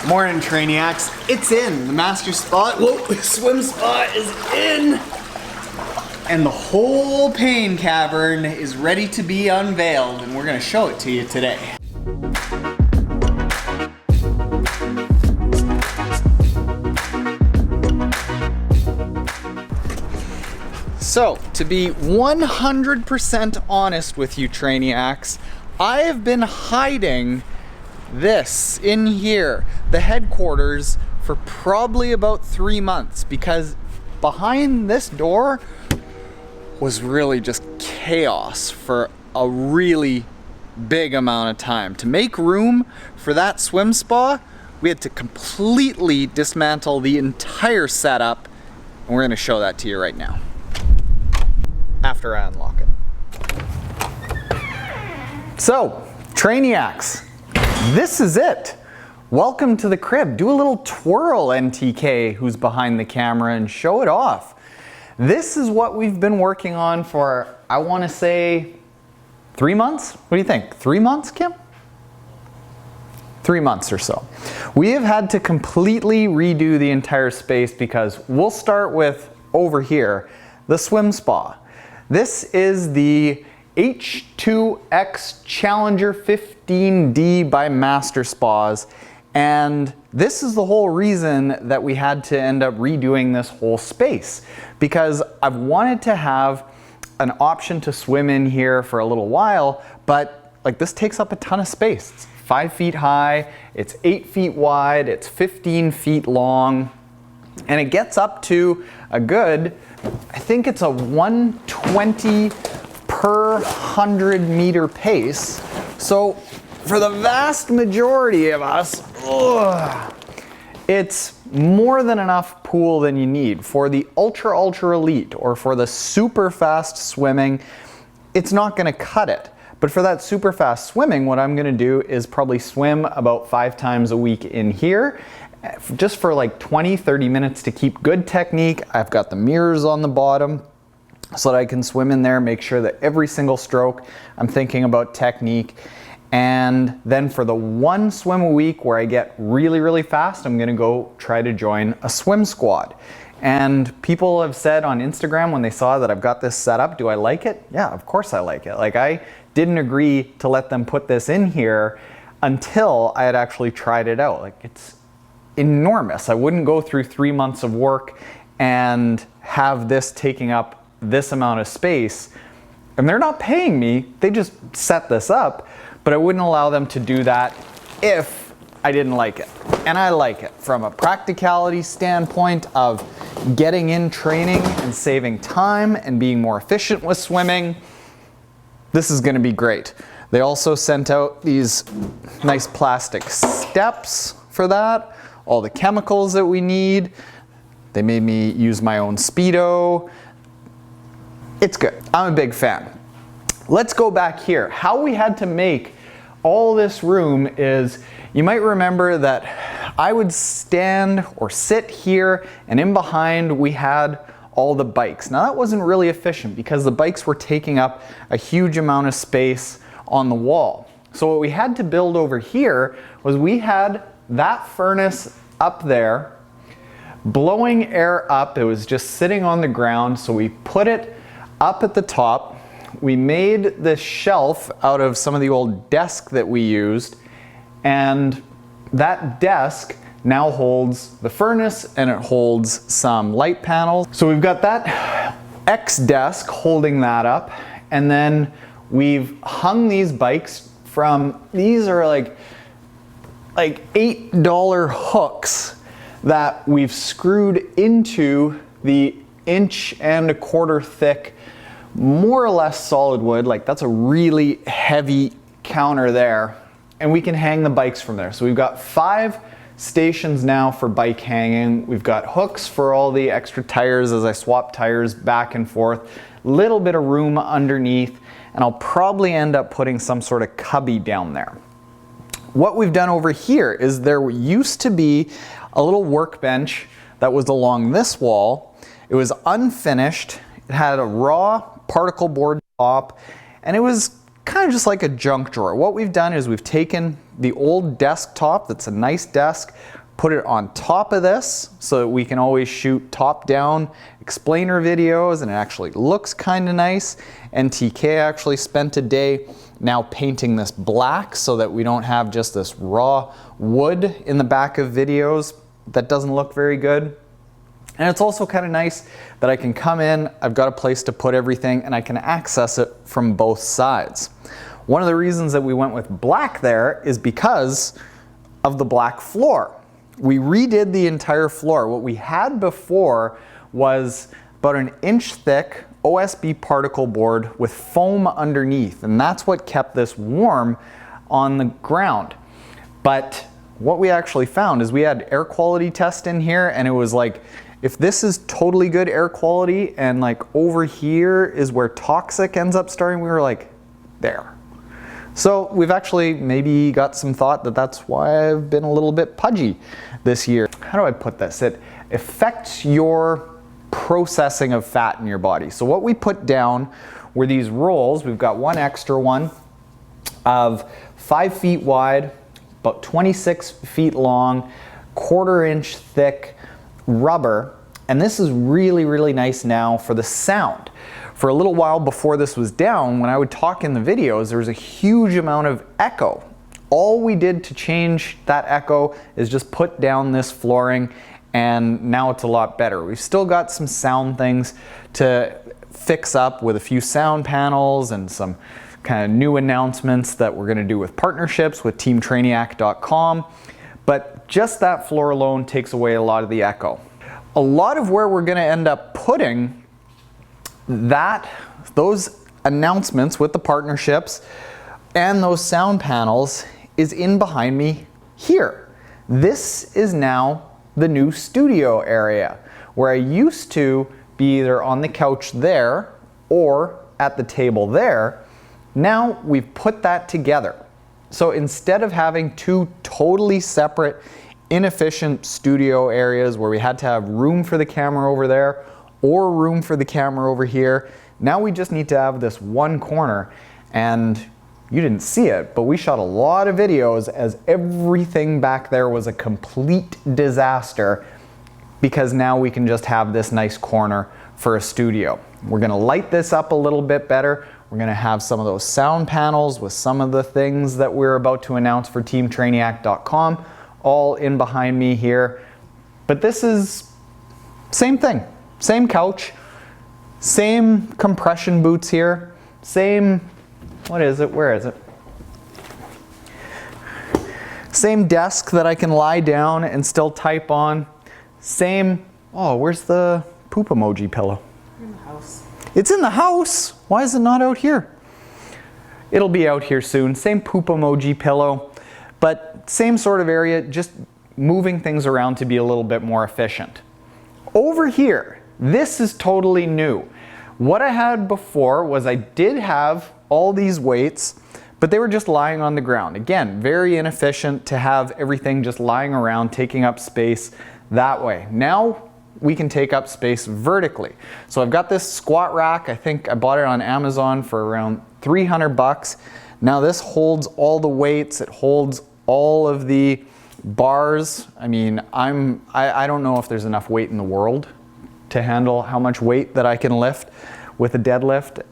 Morning, Trainiacs. It's in. The master spot, swim spot is in. And the whole pain cavern is ready to be unveiled, and we're gonna show it to you today. So, to be 100% honest with you, Trainiacs, I have been hiding this in here, the headquarters, for probably about 3 months, because behind this door was really just chaos for a really big amount of time. To make room for that swim spa, we had to completely dismantle the entire setup, and we're going to show that to you right now after I unlock it. So, Trainiacs, this is it. Welcome to the crib. Do a little twirl, NTK, who's behind the camera, and show it off. This is what we've been working on for, I want to say, 3 months? What do you think? 3 months, Kim? 3 months or so. We have had to completely redo the entire space because we'll start with, over here, the swim spa. This is the H2X Challenger 15D by Master Spas, and this is the whole reason that we had to end up redoing this whole space, because I've wanted to have an option to swim in here for a little while, but like this takes up a ton of space. It's 5 feet high, it's 8 feet wide, it's 15 feet long, and it gets up to a good, I think it's a 120 per 100 meter pace. So for the vast majority of us, it's more than enough pool than you need. For the ultra elite or for the super fast swimming, it's not gonna cut it. But for that super fast swimming, what I'm gonna do is probably swim about 5 times a week in here, just for like 20-30 minutes to keep good technique. I've got the mirrors on the bottom so that I can swim in there, make sure that every single stroke I'm thinking about technique. And then for the 1 swim a week where I get really fast, I'm gonna go try to join a swim squad. And people have said on Instagram when they saw that I've got this set up, do I like it? Yeah, of course I like it. Like, I didn't agree to let them put this in here until I had actually tried it out. Like, it's enormous. I wouldn't go through 3 months of work and have this taking up this amount of space. And they're not paying me, they just set this up, but I wouldn't allow them to do that if I didn't like it. And I like it from a practicality standpoint of getting in training and saving time and being more efficient with swimming. This is gonna be great. They also sent out these nice plastic steps for that, all the chemicals that we need. They made me use my own Speedo. It's good. I'm a big fan. Let's go back here. How we had to make all this room is, you might remember that I would stand or sit here, and in behind we had all the bikes. Now that wasn't really efficient because the bikes were taking up a huge amount of space on the wall. So what we had to build over here was we had that furnace up there blowing air up. It was just sitting on the ground, so we put it up at the top. We made this shelf out of some of the old desk that we used, and that desk now holds the furnace and it holds some light panels. So we've got that X desk holding that up, and then we've hung these bikes from, these are like $8 hooks that we've screwed into the 1.25 inch thick, more or less solid wood. Like, that's a really heavy counter there, and we can hang the bikes from there. So we've got 5 stations now for bike hanging. We've got hooks for all the extra tires as I swap tires back and forth, little bit of room underneath, and I'll probably end up putting some sort of cubby down there. What we've done over here is there used to be a little workbench that was along this wall. It was unfinished. It had a raw particle board top, and it was kind of just like a junk drawer. What we've done is we've taken the old desktop that's a nice desk, put it on top of this so that we can always shoot top-down explainer videos, and it actually looks kind of nice. And TK actually spent a day now painting this black so that we don't have just this raw wood in the back of videos that doesn't look very good. And it's also kind of nice that I can come in, I've got a place to put everything, and I can access it from both sides. One of the reasons that we went with black there is because of the black floor. We redid the entire floor. What we had before was about an inch thick OSB particle board with foam underneath, and that's what kept this warm on the ground. But what we actually found is we had air quality test in here, and it was like, if this is totally good air quality and like over here is where toxic ends up starting, we were like, there. So we've actually maybe got some thought that that's why I've been a little bit pudgy this year. How do I put this? It affects your processing of fat in your body. So what we put down were these rolls. We've got one extra one of 5 feet wide, about 26 feet long, 1/4 inch thick rubber. And this is really, really nice now for the sound. For a little while before this was down, when I would talk in the videos, there was a huge amount of echo. All we did to change that echo is just put down this flooring, and now it's a lot better. We've still got some sound things to fix up with a few sound panels and some kind of new announcements that we're going to do with partnerships with teamtrainiac.com. But just that floor alone takes away a lot of the echo. A lot of where we're going to end up putting those announcements with the partnerships and those sound panels is in behind me here. This is now the new studio area, where I used to be either on the couch there or at the table there. Now we've put that together. So instead of having two totally separate, inefficient studio areas where we had to have room for the camera over there or room for the camera over here, now we just need to have this one corner. And you didn't see it, but we shot a lot of videos as everything back there was a complete disaster, because now we can just have this nice corner for a studio. We're gonna light this up a little bit better. We're gonna have some of those sound panels with some of the things that we're about to announce for teamtrainiac.com all in behind me here. But this is same thing, same couch, same compression boots here, same, what is it, where is it? Same desk that I can lie down and still type on. Same, oh, where's the poop emoji pillow? In the house. It's in the house? Why is it not out here? It'll be out here soon. Same poop emoji pillow, but same sort of area, just moving things around to be a little bit more efficient. Over here, this is totally new. What I had before was I did have all these weights, but they were just lying on the ground. Again, very inefficient to have everything just lying around, taking up space that way. Now we can take up space vertically. So I've got this squat rack. I think I bought it on Amazon for around 300 bucks. Now this holds all the weights. It holds all of the bars. I mean, I don't know if there's enough weight in the world to handle how much weight that I can lift with a deadlift.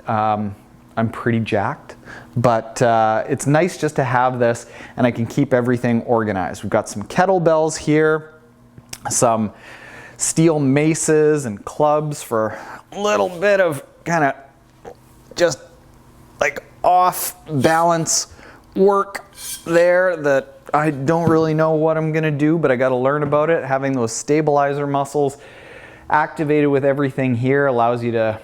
I'm pretty jacked, but it's nice just to have this, and I can keep everything organized. We've got some kettlebells here, some steel maces and clubs for a little bit of kind of just like off balance work there that I don't really know what I'm gonna do, but I gotta learn about it. Having those stabilizer muscles activated with everything here allows you to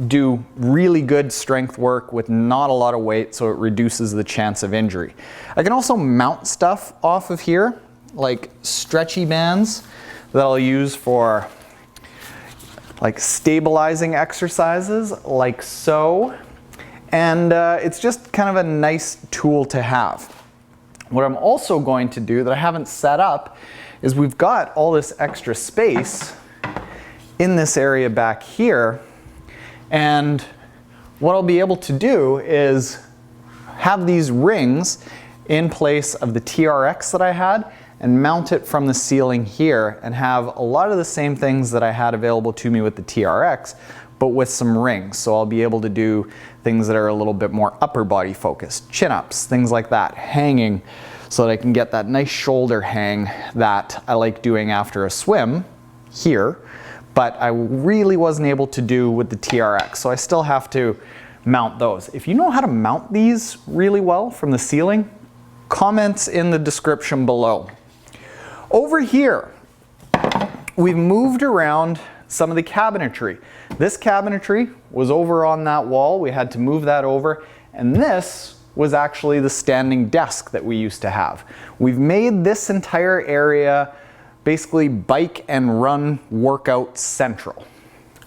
do really good strength work with not a lot of weight, so it reduces the chance of injury. I can also mount stuff off of here, like stretchy bands that I'll use for like stabilizing exercises, like so. And it's just kind of a nice tool to have. What I'm also going to do that I haven't set up is we've got all this extra space in this area back here. And what I'll be able to do is have these rings in place of the TRX that I had and mount it from the ceiling here and have a lot of the same things that I had available to me with the TRX, but with some rings. So I'll be able to do things that are a little bit more upper body focused, chin-ups, things like that, hanging, so that I can get that nice shoulder hang that I like doing after a swim here, but I really wasn't able to do with the TRX. So I still have to mount those. If you know how to mount these really well from the ceiling, comments in the description below. Over here, we've moved around some of the cabinetry. This cabinetry was over on that wall. We had to move that over, and this was actually the standing desk that we used to have. We've made this entire area basically bike and run workout central.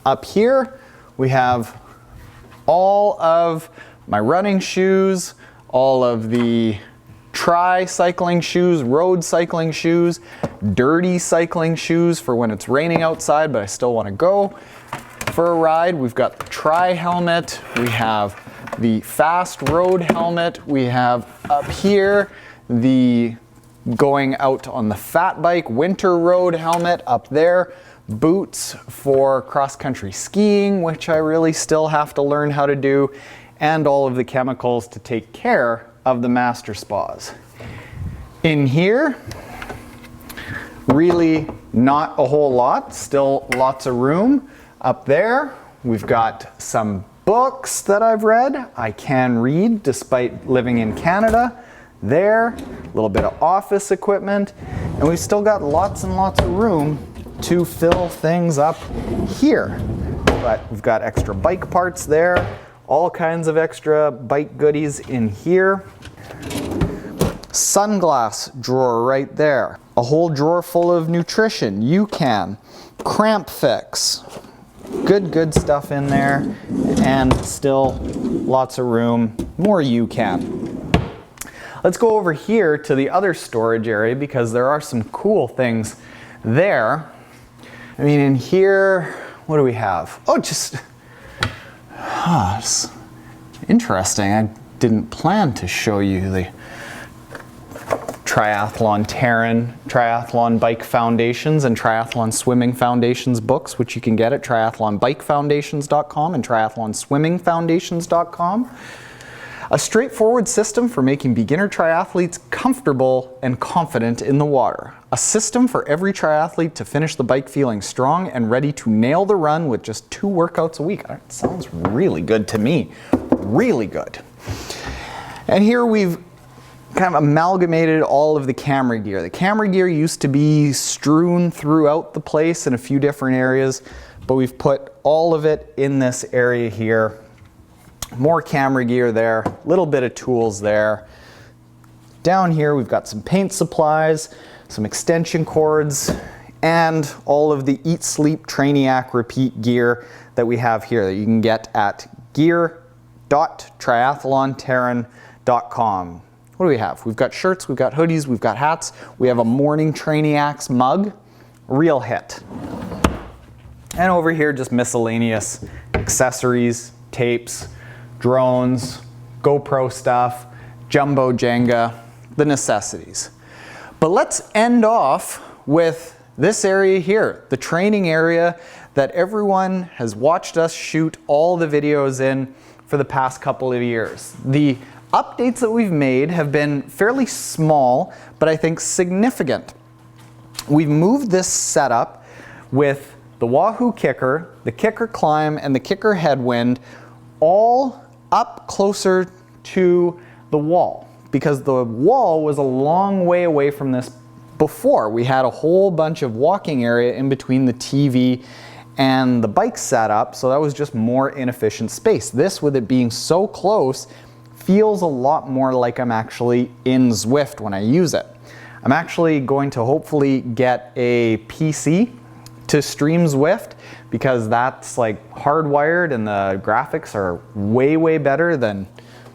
Up here, we have all of my running shoes, all of the tri-cycling shoes, road cycling shoes, dirty cycling shoes for when it's raining outside but I still want to go for a ride. We've got the tri-helmet, we have the fast road helmet, we have up here the going out on the fat bike winter road helmet up there, boots for cross-country skiing, which I really still have to learn how to do, and all of the chemicals to take care of the master spas. In here, really not a whole lot, still lots of room. Up there, we've got some books that I've read. I can read despite living in Canada. There, a little bit of office equipment, and we've still got lots and lots of room to fill things up here. But we've got extra bike parts there, all kinds of extra bike goodies in here. Sunglass drawer right there. A whole drawer full of nutrition, UCAN, cramp fix. Good stuff in there, and still lots of room, more UCAN. Let's go over here to the other storage area because there are some cool things there. I mean, in here, what do we have? Oh, just it's interesting. I didn't plan to show you the Triathlon Taren, Triathlon Bike Foundations, and Triathlon Swimming Foundations books, which you can get at triathlonbikefoundations.com and triathlonswimmingfoundations.com. A straightforward system for making beginner triathletes comfortable and confident in the water. A system for every triathlete to finish the bike feeling strong and ready to nail the run with just 2 workouts a week. That sounds really good to me. Really good. And here we've kind of amalgamated all of the camera gear. The camera gear used to be strewn throughout the place in a few different areas, but we've put all of it in this area here. More camera gear there, a little bit of tools there. Down here we've got some paint supplies, some extension cords, and all of the Eat Sleep Trainiac Repeat gear that we have here that you can get at gear.triathlontaren.com. What do we have? We've got shirts, we've got hoodies, we've got hats, we have a Morning Trainiacs mug, real hit. And over here just miscellaneous accessories, tapes, drones, GoPro stuff, jumbo Jenga, the necessities. But let's end off with this area here, the training area that everyone has watched us shoot all the videos in for the past couple of years. The updates that we've made have been fairly small, but I think significant. We've moved this setup with the Wahoo Kicker, the Kicker Climb, and the Kicker Headwind all up closer to the wall, because the wall was a long way away from this before. We had a whole bunch of walking area in between the TV and the bike setup, so that was just more inefficient space. This, with it being so close, feels a lot more like I'm actually in Zwift when I use it. I'm actually going to hopefully get a PC to stream Zwift, because that's like hardwired and the graphics are way better than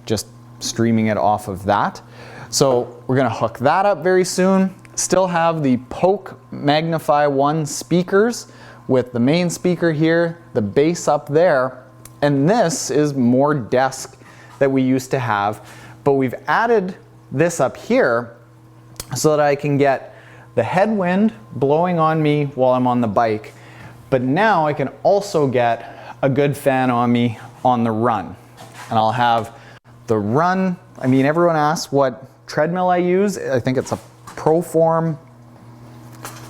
just streaming it off of that. So we're gonna hook that up very soon. Still have the Polk Magnify 1 speakers with the main speaker here, the bass up there, and this is more desk that we used to have but we've added this up here so that I can get the headwind blowing on me while I'm on the bike, but now I can also get a good fan on me on the run. And I'll have the run, I mean, everyone asks what treadmill I use. I think it's a Proform,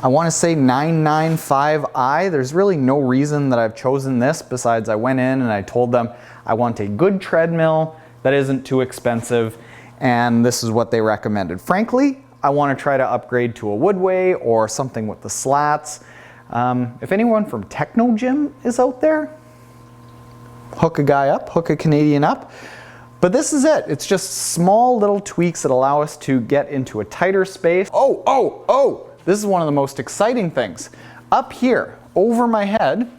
I want to say 995i. There's really no reason that I've chosen this besides I went in and I told them I want a good treadmill that isn't too expensive, and this is what they recommended. Frankly, I want to try to upgrade to a Woodway or something with the slats. If anyone from Techno Gym is out there, hook a guy up, hook a Canadian up. But this is it. It's just small little tweaks that allow us to get into a tighter space. Oh, this is one of the most exciting things. Up here, over my head,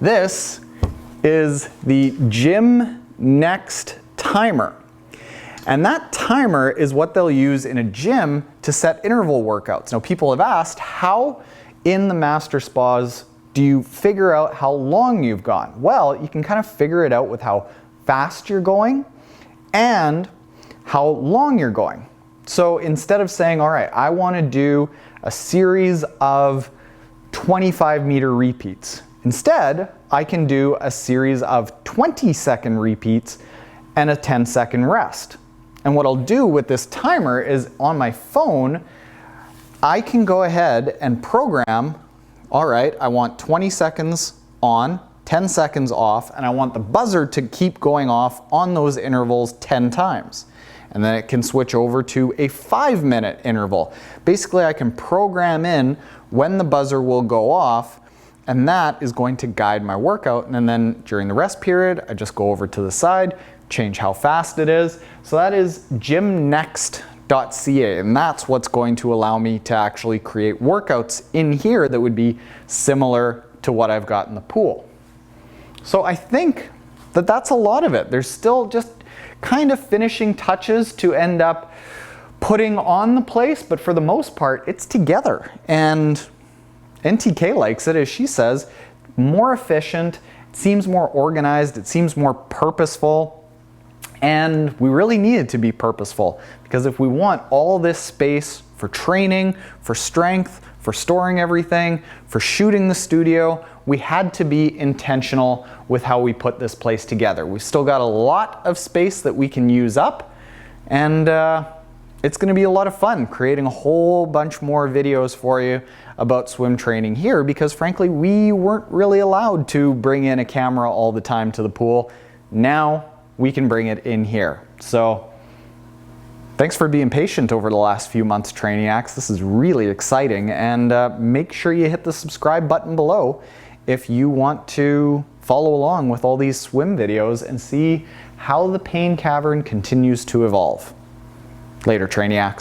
this is the Gym Next timer. And that timer is what they'll use in a gym to set interval workouts. Now, people have asked, how in the master spas do you figure out how long you've gone? Well, you can kind of figure it out with how fast you're going and how long you're going. So instead of saying, all right, I want to do a series of 25-meter repeats, instead, I can do a series of 20-second repeats and a 10-second rest. And what I'll do with this timer is on my phone, I can go ahead and program, all right, I want 20 seconds on, 10 seconds off, and I want the buzzer to keep going off on those intervals 10 times. And then it can switch over to a 5-minute interval. Basically, I can program in when the buzzer will go off, and that is going to guide my workout. And then during the rest period, I just go over to the side, change how fast it is. So that is gymnext.ca, and that's what's going to allow me to actually create workouts in here that would be similar to what I've got in the pool. So I think that that's a lot of it. There's still just kind of finishing touches to end up putting on the place, but for the most part, it's together. And NTK likes it, as she says, more efficient, it seems more organized, it seems more purposeful, and we really need it to be purposeful, because if we want all this space for training, for strength, for storing everything, for shooting the studio, we had to be intentional with how we put this place together. We've still got a lot of space that we can use up, and it's going to be a lot of fun creating a whole bunch more videos for you about swim training here, because frankly, we weren't really allowed to bring in a camera all the time to the pool. Now we can bring it in here. So thanks for being patient over the last few months, Trainiacs. This is really exciting, and make sure you hit the subscribe button below if you want to follow along with all these swim videos and see how the pain cavern continues to evolve. Later, Trainiacs.